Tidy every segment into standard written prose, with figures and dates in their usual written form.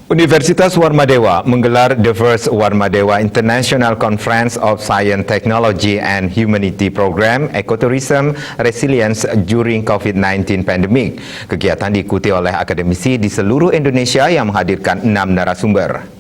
Universitas Warmadewa menggelar The First Warmadewa International Conference of Science, Technology and Humanity Program Ecotourism Resilience during COVID-19 Pandemic. Kegiatan diikuti oleh akademisi di seluruh Indonesia yang menghadirkan 6 narasumber.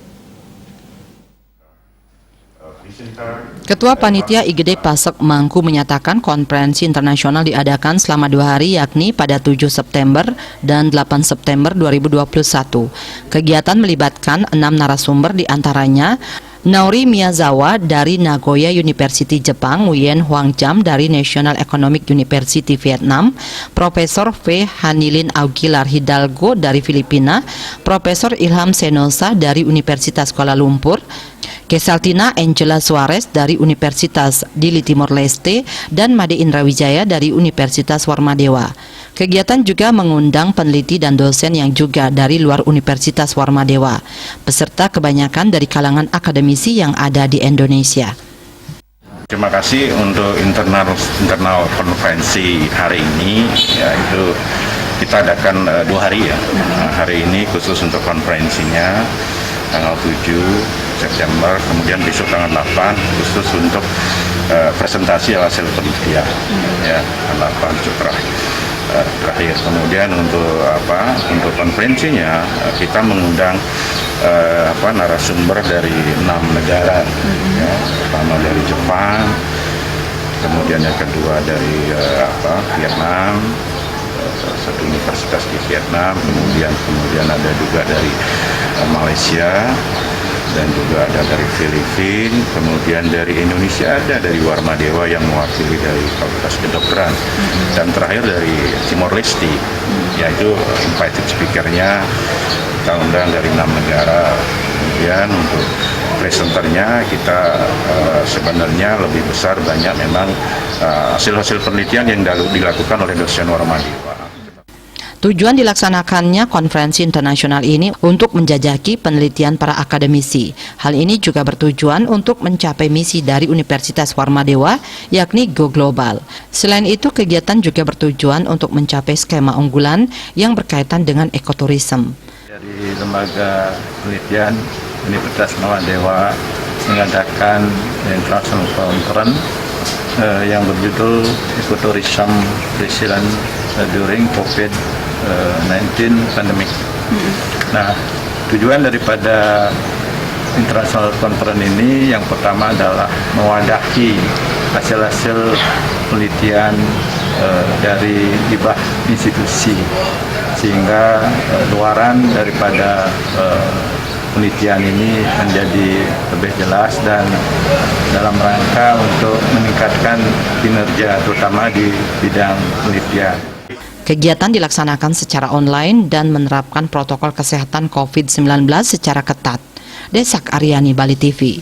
Ketua Panitia IGD Pasek Mangku menyatakan konferensi internasional diadakan selama 2 hari, yakni pada 7 September dan 8 September 2021. Kegiatan melibatkan 6 narasumber, diantaranya Naori Miyazawa dari Nagoya University Jepang, Nguyen Huang Cham dari National Economic University Vietnam, Profesor V. Hanilin Aguilar Hidalgo dari Filipina, Profesor Ilham Senosa dari Universitas Kuala Lumpur, Kesaltina Angela Suarez dari Universitas Dili Timor Leste, dan Made Indrawijaya dari Universitas Warmadewa. Kegiatan juga mengundang peneliti dan dosen yang juga dari luar Universitas Warmadewa. Peserta kebanyakan dari kalangan akademisi yang ada di Indonesia. Terima kasih untuk internal konferensi hari ini, yaitu kita adakan 2 hari ya. Hari ini khusus untuk konferensinya tanggal 7 September, kemudian besok tanggal 8 khusus untuk presentasi hasil penelitian ya, tanggal 8 terakhir. Kemudian untuk konferensinya kita mengundang narasumber dari 6 negara ya. Pertama dari Jepang, kemudian yang kedua dari Vietnam, satu universitas di Vietnam, kemudian ada juga dari Malaysia, dan juga ada dari Filipina, kemudian dari Indonesia ada dari Warmadewa yang mewakili dari Fakultas Kedokteran, dan terakhir dari Timor Leste, yaitu invited speaker-nya kita undang dari 6 negara. Kemudian untuk presenternya kita sebenarnya lebih besar, banyak memang hasil-hasil penelitian yang dilakukan oleh dosen Warmadewa. Tujuan dilaksanakannya konferensi internasional ini untuk menjajaki penelitian para akademisi. Hal ini juga bertujuan untuk mencapai misi dari Universitas Warmadewa, yakni Go Global. Selain itu, kegiatan juga bertujuan untuk mencapai skema unggulan yang berkaitan dengan ekoturism. Dari lembaga penelitian Universitas Warmadewa mengadakan international conference yang berjudul Ecotourism Resilience during COVID-19 Pandemic. Nah, tujuan daripada international conference ini yang pertama adalah mewadahi hasil-hasil penelitian dari hibah institusi, sehingga luaran daripada penelitian ini menjadi lebih jelas dan dalam rangka untuk meningkatkan kinerja terutama di bidang penelitian. Kegiatan dilaksanakan secara online dan menerapkan protokol kesehatan COVID-19 secara ketat. Desak Aryani, Bali TV.